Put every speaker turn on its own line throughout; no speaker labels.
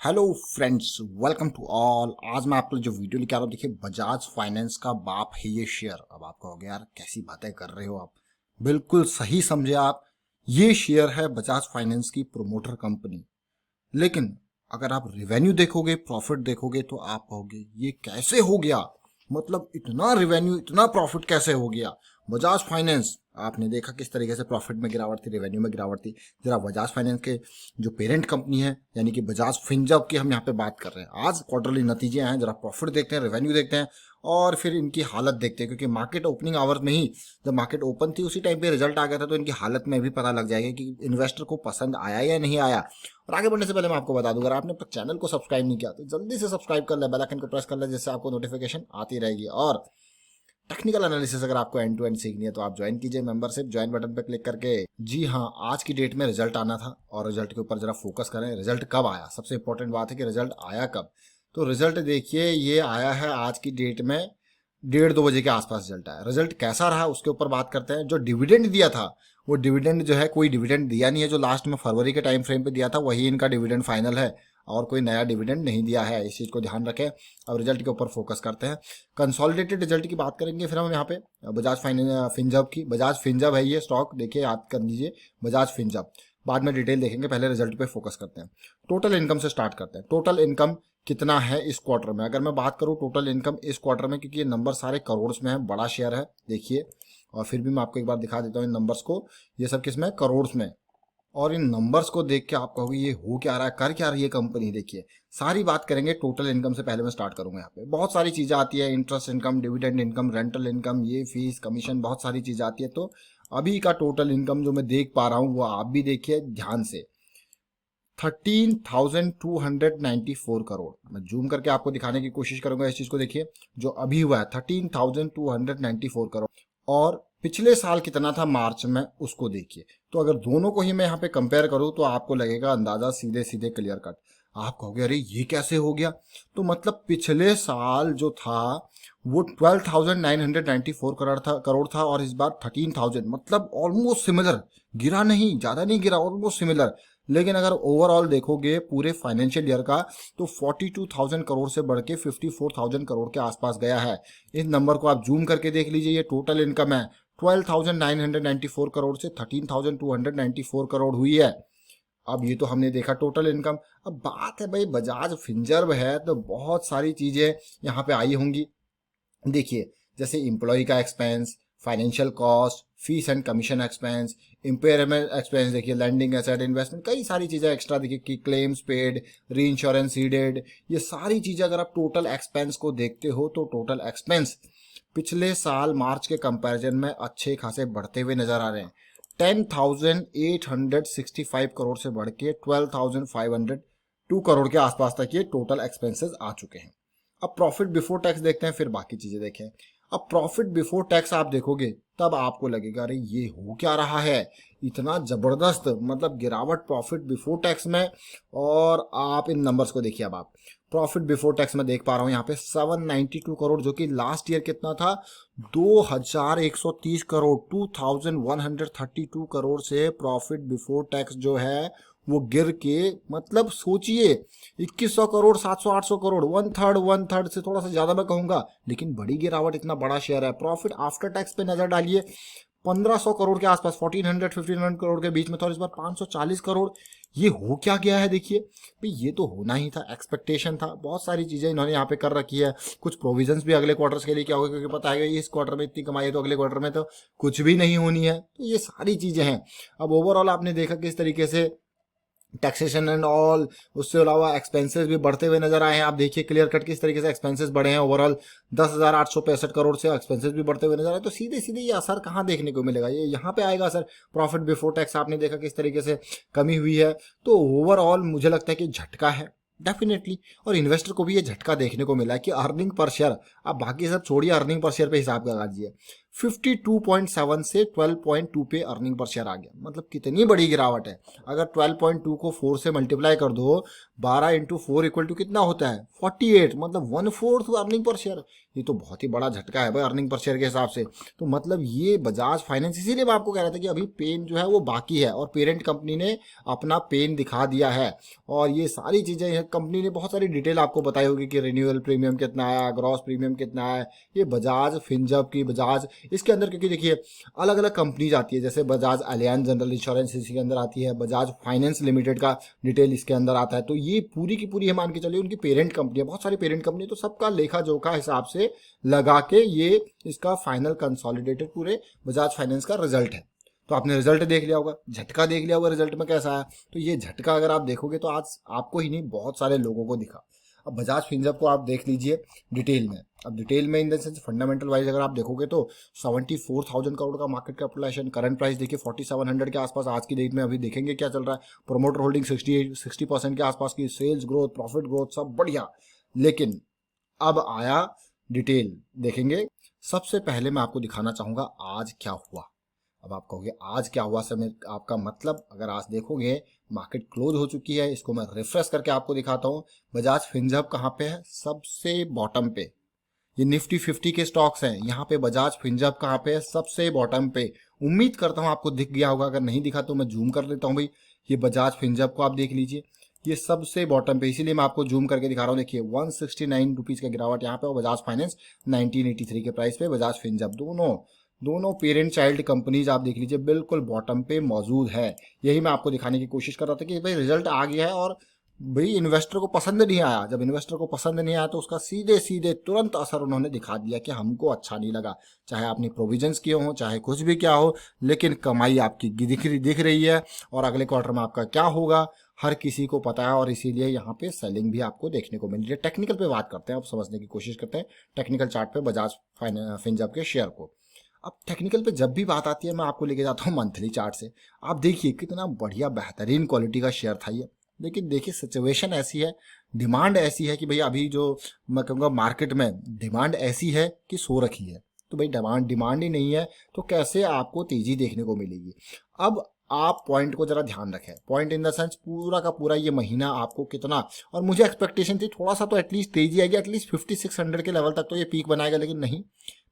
Hello friends, welcome to all. आज मैं आपको जो वीडियो लेके आ रहा हूँ, देखिए बजाज फाइनेंस का बाप है ये शेयर। अब आप कहोगे यार कैसी बातें कर रहे हो आप। बिल्कुल सही समझे आप। ये शेयर है बजाज फाइनेंस की प्रोमोटर कंपनी। लेकिन अगर आप रेवेन्यू देखोगे, प्रॉफिट देखोगे तो आप कहोगे ये कैसे हो गया। मतलब इतना रेवेन्यू, इतना प्रॉफिट कैसे हो गया। बजाज फाइनेंस, आपने देखा किस तरीके से प्रॉफिट में गिरावट थी, रेवेन्यू में गिरावट थी। जरा बजाज फाइनेंस के जो पेरेंट कंपनी है यानी कि बजाज फिनजब की हम यहाँ पे बात कर रहे हैं। आज क्वार्टरली नतीजे हैं, जरा प्रॉफिट देखते हैं, रेवेन्यू देखते हैं और फिर इनकी हालत देखते हैं। क्योंकि मार्केट ओपनिंग आवर में ही, जब मार्केट ओपन थी उसी टाइम पे रिजल्ट आ गया था, तो इनकी हालत में भी पता लग जाएगा कि इन्वेस्टर को पसंद आया या नहीं आया। और आगे बढ़ने से पहले मैं आपको बता दूं, अगर आपने चैनल को सब्सक्राइब नहीं किया तो जल्दी से सब्सक्राइब कर ले, बेल आइकन को प्रेस कर ले, जिससे आपको नोटिफिकेशन आती रहेगी। और टेक्निकल एनालिसिस अगर आपको एंड टू एंड सीखनी है तो आप ज्वाइन कीजिए मेंबरशिप, ज्वाइन बटन पर क्लिक करके। जी हाँ, आज की डेट में रिजल्ट आना था और रिजल्ट के ऊपर जरा फोकस करें। रिजल्ट कब आया, सबसे इंपॉर्टेंट बात है कि रिजल्ट आया कब। तो रिजल्ट देखिए, ये आया है आज की डेट में 1:30-2 बजे के आसपास रिजल्ट आया। रिजल्ट कैसा रहा उसके ऊपर बात करते हैं। जो डिविडेंड दिया था, वो डिविडेंड जो है, कोई डिविडेंड दिया नहीं है। जो लास्ट में फरवरी के टाइम फ्रेम पे दिया था वही इनका डिविडेंड फाइनल है, और कोई नया डिविडेंड नहीं दिया है। इस चीज़ को ध्यान रखें। अब रिजल्ट के ऊपर फोकस करते हैं। कंसोलिडेटेड रिजल्ट की बात करेंगे फिर हम यहाँ पे बजाज फिनजब की। बजाज फिनजब है ये स्टॉक, देखिए याद कर लीजिए, बजाज फिनजब। बाद में डिटेल देखेंगे, पहले रिजल्ट पे फोकस करते हैं। टोटल इनकम से स्टार्ट करते हैं। टोटल इनकम कितना है इस क्वार्टर में। अगर मैं बात करूं टोटल इनकम इस क्वार्टर में, क्योंकि ये नंबर सारे करोड़ में है, बड़ा शेयर है देखिए। और फिर भी मैं आपको एक बार दिखा देता हूँ इन नंबर्स को। ये सब किसमें, करोड़ में। और इन नंबर्स को देख के आप कहोगे ये हो क्या रहा है, कर क्या रही है कंपनी। देखिए सारी बात करेंगे टोटल इनकम से। पहले मैं स्टार्ट करूंगा, यहाँ पे बहुत सारी चीजें आती है। Interest income, dividend income, rental income, ये फीस, कमीशन, बहुत सारी चीजें आती है। तो अभी का टोटल इनकम जो मैं देख पा रहा हूँ वो आप भी देखिए ध्यान से, 13,294 करोड़। मैं जूम करके आपको दिखाने की कोशिश करूंगा इस चीज को। देखिए जो अभी हुआ है 13,294 करोड़, और पिछले साल कितना था मार्च में उसको देखिए। तो अगर दोनों को ही मैं यहाँ पे कंपेयर करूँ तो आपको लगेगा अंदाजा सीधे सीधे क्लियर कट। आप कहोगे अरे ये कैसे हो गया। तो मतलब पिछले साल जो था वो 12,994 करोड़ था और इस बार 13,000, मतलब ऑलमोस्ट सिमिलर। गिरा नहीं, ज्यादा नहीं गिरा, ऑलमोस्ट सिमिलर। लेकिन अगर ओवरऑल देखोगे पूरे फाइनेंशियल ईयर का, तो 42,000 करोड़ से बढ़ के 54,000 करोड़ के आसपास गया है। इस नंबर को आप जूम करके देख लीजिए, ये टोटल इनकम है। 12,994 करोड़ से 13,294 करोड़ हुई है। अब ये तो हमने देखा टोटल इनकम। अब बात है भाई, बजाज फिनजर्व है तो बहुत सारी चीजें यहाँ पे आई होंगी। देखिए जैसे इम्प्लॉय का expense, financial cost, fees and commission expense, impairment expense, देखिए लैंडिंग एसेट, इन्वेस्टमेंट, कई सारी चीजें एक्स्ट्रा। देखिए कि क्लेम्स पेड, री इंश्योरेंस सीडेड, ये सारी चीजें अगर आप टोटल एक्सपेंस को देखते हो तो टोटल एक्सपेंस पिछले साल मार्च के कंपैरिजन में अच्छे खासे बढ़ते हुए नजर आ रहे हैं। 10,865 करोड़ से बढ़ के 12,502 करोड़ के आसपास तक ये टोटल एक्सपेंसेस आ चुके हैं। अब प्रॉफिट बिफोर टैक्स देखते हैं, फिर बाकी चीजें देखें। अब प्रॉफिट बिफोर टैक्स आप देखोगे तब आपको लगेगा अरे ये हो क्या रहा है, इतना जबरदस्त मतलब गिरावट प्रॉफिट बिफोर टैक्स में। और आप इन नंबर्स को देखिए। अब आप प्रॉफिट बिफोर टैक्स में देख पा रहा हूं यहाँ पे 792 करोड़, जो कि लास्ट ईयर कितना था, 2,130 करोड़, 2,132 करोड़ से प्रॉफिट बिफोर टैक्स जो है वो गिर के, मतलब सोचिए 2,100 करोड़, 700-800 करोड़, वन थर्ड से थोड़ा सा ज्यादा मैं कहूंगा। लेकिन बड़ी गिरावट, इतना बड़ा शेयर है। प्रॉफिट आफ्टर टैक्स पे नजर डालिए, 1,500 करोड़ के आसपास, 1,400-1,500 करोड़ के बीच में था, और इस बार 540 करोड़। ये हो क्या गया है देखिए भाई, ये तो होना ही था, एक्सपेक्टेशन था। बहुत सारी चीजें इन्होंने यहाँ पे कर रखी है। कुछ प्रोविजंस भी अगले क्वार्टर्स के लिए क्या होगा, क्योंकि पता है इस क्वार्टर में इतनी कमाई है तो अगले क्वार्टर में तो कुछ भी नहीं होनी है। तो ये सारी चीजें हैं। अब ओवरऑल आपने देखा किस तरीके से टैक्सेशन एंड ऑल, उससे अलावा एक्सपेंसेस भी बढ़ते हुए नजर आए हैं। आप देखिए क्लियर कट किस तरीके से एक्सपेंसेस बढ़े हैं। ओवरऑल 10,865 करोड़ से एक्सपेंसेस भी बढ़ते हुए नजर आए। तो सीधे सीधे ये असर कहाँ देखने को मिलेगा, ये यहाँ पे आएगा असर। प्रॉफिट बिफोर टैक्स आपने देखा किस तरीके से कमी हुई है। तो ओवरऑल मुझे लगता है कि झटका है डेफिनेटली, और इन्वेस्टर को भी ये झटका देखने को मिला है कि अर्निंग पर शेयर, अब बाकी सब छोड़िए, अर्निंग पर शेयर पे हिसाब लगा दीजिए। 52.7 से 12.2 पे अर्निंग पर शेयर आ गया। मतलब कितनी बड़ी गिरावट है। अगर 12.2 को 4 से मल्टीप्लाई कर दो, 12 इंटू 4 इक्वल टू कितना होता है 48, मतलब 1/4 अर्निंग पर शेयर। ये तो बहुत ही बड़ा झटका है भाई अर्निंग पर शेयर के हिसाब से। तो मतलब ये बजाज फाइनेंस, इसीलिए मैं आपको कह रहा था कि अभी पेन जो है वो बाकी है और पेरेंट कंपनी ने अपना पेन दिखा दिया है। और ये सारी चीज़ें कंपनी ने बहुत सारी डिटेल आपको बताई होगी कि रिन्यूअल प्रीमियम कितना आया, ग्रॉस प्रीमियम कितना है। ये बजाज फिनजब की बजाज इसके अंदर, क्योंकि देखिए अलग अलग कंपनीज आती है, जैसे बजाज अलियांज जनरल इंश्योरेंस इसके अंदर आती है, बजाज फाइनेंस लिमिटेड का डिटेल इसके अंदर आता है। तो ये पूरी की पूरी हम मान के चलिए उनकी पेरेंट कंपनी है, बहुत सारी पेरेंट कंपनी, तो सबका लेखा जोखा हिसाब से लगा के ये इसका फाइनल कंसोलिडेटेड पूरे बजाज फाइनेंस का रिजल्ट है। तो आपने रिजल्ट देख लिया होगा, झटका देख लिया होगा रिजल्ट में कैसा है। तो ये झटका अगर आप देखोगे तो आज आपको ही नहीं बहुत सारे लोगों को दिखा। अब बजाज फिनसर्व को आप देख लीजिए डिटेल में। अब डिटेल में in the sense fundamental wise अगर आप देखोगे तो 74,000 करोड़ का मार्केट कैपिटलाइजेशन, करंट प्राइस देखिए 4700 के आसपास आज की डेट में। अभी देखेंगे क्या चल रहा है। प्रोमोटर होल्डिंग 60% के आसपास की, सेल्स ग्रोथ, प्रॉफिट ग्रोथ सब बढ़िया। लेकिन अब आया डिटेल देखेंगे। सबसे पहले मैं आपको दिखाना चाहूंगा आज क्या हुआ। अब आप कहोगे आज क्या हुआ सर, आपका मतलब अगर आज देखोगे मार्केट क्लोज हो चुकी है। इसको मैं रिफ्रेश करके आपको दिखाता हूँ। बजाज फिनसर्व कहाँ पे है, सबसे बॉटम पे। ये निफ्टी 50 के स्टॉक्स हैं, यहाँ पे बजाज फिनसर्व कहाँ पे है, सबसे बॉटम पे। उम्मीद करता हूँ आपको दिख गया होगा, अगर नहीं दिखा तो मैं जूम कर लेता हूँ भाई। ये बजाज फिनसर्व को आप देख लीजिए, ये सबसे बॉटम पे, इसीलिए मैं आपको जूम करके दिखा रहा हूँ। देखिए 169 रुपीज का गिरावट यहाँ पे, और बजाज फाइनेंस 1983 के प्राइस पे बजाज फिनसर्व दोनों पेरेंट चाइल्ड कंपनीज आप देख लीजिए बिल्कुल बॉटम पे मौजूद है। यही मैं आपको दिखाने की कोशिश कर रहा था कि भाई रिजल्ट आ गया है और भाई इन्वेस्टर को पसंद नहीं आया। जब इन्वेस्टर को पसंद नहीं आया तो उसका सीधे सीधे तुरंत असर उन्होंने दिखा दिया कि हमको अच्छा नहीं लगा। चाहे आपने प्रोविजंस किए हों, चाहे कुछ भी क्या हो, लेकिन कमाई आपकी दिख रही है। और अगले क्वार्टर में आपका क्या होगा हर किसी को पता है, और इसीलिए यहाँ पे सेलिंग भी आपको देखने को मिल रही है। टेक्निकल पे बात करते हैं, आप समझने की कोशिश करते हैं टेक्निकल चार्ट पे बजाज फिनसर्व के शेयर को। अब टेक्निकल पे जब भी बात आती है मैं आपको लेके जाता हूँ मंथली चार्ट से। आप देखिए कितना बढ़िया बेहतरीन क्वालिटी का शेयर था ये। लेकिन देखिए सिचुएशन ऐसी है, डिमांड ऐसी है कि भाई अभी जो मैं कहूँगा मार्केट में डिमांड ऐसी है कि सो रखी है। तो भाई डिमांड ही नहीं है तो कैसे आपको तेजी देखने को मिलेगी। अब आप पॉइंट को जरा ध्यान रखें, पॉइंट इन द सेंस पूरा का पूरा ये महीना आपको कितना, और मुझे एक्सपेक्टेशन थी थोड़ा सा तो एटलीस्ट तेजी आएगी, एटलीस्ट 5600 के लेवल तक तो ये पीक बनाएगा, लेकिन नहीं,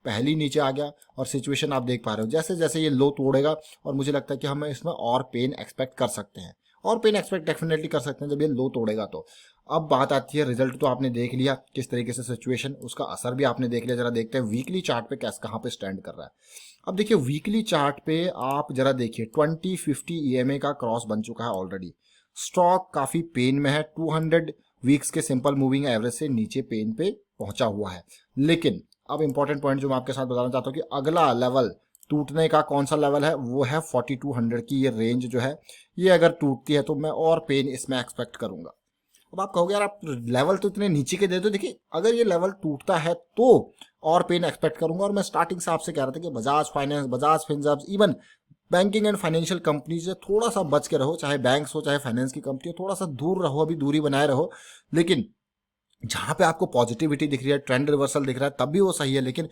पहले ही नीचे आ गया। और सिचुएशन आप देख पा रहे हो जैसे जैसे ये लो तोड़ेगा, और मुझे लगता है कि हम इसमें और पेन एक्सपेक्ट कर सकते हैं, और पेन एक्सपेक्ट डेफिनेटली कर सकते हैं जब ये लो तोड़ेगा तो। अब बात आती है रिजल्ट, तो आपने देख लिया किस तरीके से सिचुएशन, उसका असर भी आपने देख लिया। जरा देखते हैं वीकली चार्ट पे कैसे कहाँ पे स्टैंड कर रहा है। अब देखिए वीकली चार्ट पे आप जरा देखिए 2050 EMA का क्रॉस बन चुका है ऑलरेडी। स्टॉक काफी पेन में है, 200 वीक्स के सिंपल मूविंग एवरेज से नीचे पेन पे पहुंचा हुआ है। लेकिन अब इंपॉर्टेंट पॉइंट जो मैं आपके साथ बताना चाहता हूँ कि अगला लेवल टूटने का कौन सा लेवल है, वो है 4200 की ये रेंज जो है। ये अगर टूटती है तो मैं और पेन इसमें एक्सपेक्ट करूंगा। अब आप कहोगे यार आप लेवल तो इतने नीचे के दे दो। देखिए अगर ये लेवल टूटता है तो और पेन एक्सपेक्ट करूंगा। और मैं स्टार्टिंग से आपसे कह रहा था कि Bajaj finance, Bajaj Finserv, even banking and financial company से थोड़ा सा बच के रहो, चाहे बैंक्स हो चाहे फाइनेंस की कंपनी हो, थोड़ा सा दूर रहो, अभी दूरी बनाए रहो। लेकिन जहां पे आपको पॉजिटिविटी दिख रही है, ट्रेंड रिवर्सल दिख रहा है, तब भी वो सही है। लेकिन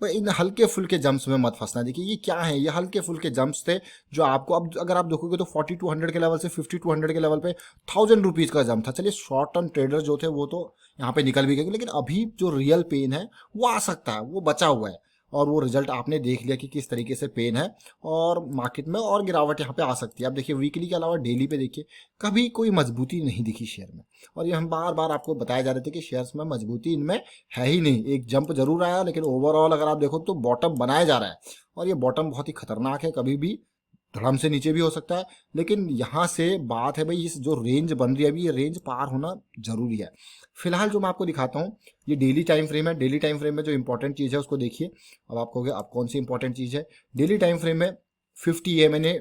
इन हल्के फुल्के जंप्स में मत फंसना। देखिए ये क्या है, ये हल्के फुल्के जंप्स थे जो आपको, अब अगर आप देखोगे तो 4200 के लेवल से 5200 के लेवल पे 1000 रुपीज का जंप था। चलिए शॉर्ट टर्म ट्रेडर जो थे वो तो यहाँ पे निकल भी गए, लेकिन अभी जो रियल पेन है वो आ सकता है, वो बचा हुआ है। और वो रिजल्ट आपने देख लिया कि किस तरीके से पेन है, और मार्केट में और गिरावट यहाँ पे आ सकती है। आप देखिए वीकली के अलावा डेली पे देखिए कभी कोई मजबूती नहीं दिखी शेयर में। और ये हम बार बार आपको बताया जा रहे थे कि शेयर्स में मजबूती इनमें है ही नहीं। एक जंप जरूर आया, लेकिन ओवरऑल अगर आप देखो तो बॉटम बनाया जा रहा है, और ये बॉटम बहुत ही खतरनाक है, कभी भी धड़म से नीचे भी हो सकता है। लेकिन यहाँ से बात है भाई, इस जो रेंज बन रही है अभी, ये रेंज पार होना जरूरी है। फिलहाल जो मैं आपको दिखाता हूँ ये डेली टाइम फ्रेम है। डेली टाइम फ्रेम में जो इंपॉर्टेंट चीज़ है उसको देखिए। अब आप कहोगे अब कौन सी इंपॉर्टेंट चीज़ है। डेली टाइम फ्रेम में 50 EMA ने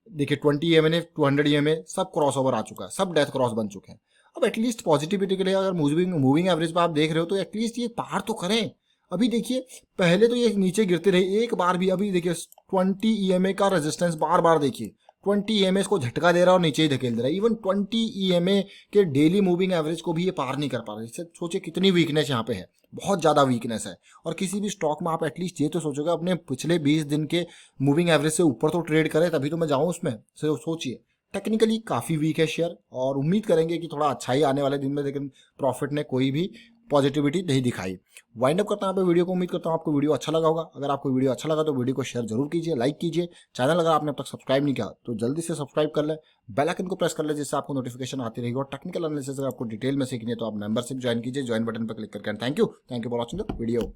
देखिए, 20 EMA ने 200 EMA सब क्रॉस ओवर आ चुका है, सब डेथ क्रॉस बन चुके हैं। अब एटलीस्ट पॉजिटिविटी के लिए अगर मूविंग एवरेज पर आप देख रहे हो तो एटलीस्ट ये पार तो करें। अभी देखिए पहले तो ये नीचे गिरते रहे एक बार भी, अभी देखिए 20 EMA का रेजिस्टेंस बार बार देखिए 20 EMA को झटका दे रहा है और नीचे ही धकेल दे रहा है। इवन 20 EMA के डेली मूविंग एवरेज को भी ये पार नहीं कर पा रहा है। इससे सोचिए कितनी वीकनेस यहाँ पे है, बहुत ज़्यादा वीकनेस है। और किसी भी स्टॉक में आप एटलीस्ट ये तो सोचोगे अपने पिछले 20 दिन के मूविंग एवरेज से ऊपर तो ट्रेड करे तभी तो मैं जाऊँ उसमें। सोचिए टेक्निकली काफ़ी वीक है शेयर, और उम्मीद करेंगे कि थोड़ा अच्छा ही आने वाले दिन में, लेकिन प्रॉफिट ने कोई भी पॉजिटिविटी नहीं दिखाई। वाइंड अप करता हूं यहाँ पे वीडियो को। उम्मीद करता हूँ आपको वीडियो अच्छा लगा होगा। अगर आपको वीडियो अच्छा लगा तो वीडियो को शेयर जरूर कीजिए, लाइक कीजिए। चैनल अगर आपने अब तक सब्सक्राइब नहीं किया तो जल्दी से सब्सक्राइब कर ले, बेल आइकन को प्रेस कर ले जिससे आपको नोटिफिकेशन आती रहेगी। और टेक्निकल एनालिसिस अगर आपको डिटेल में सीखनी है तो आप मेंबरशिप ज्वाइन कीजिए, ज्वाइन बटन पर क्लिक करके। Thank you for watching the video.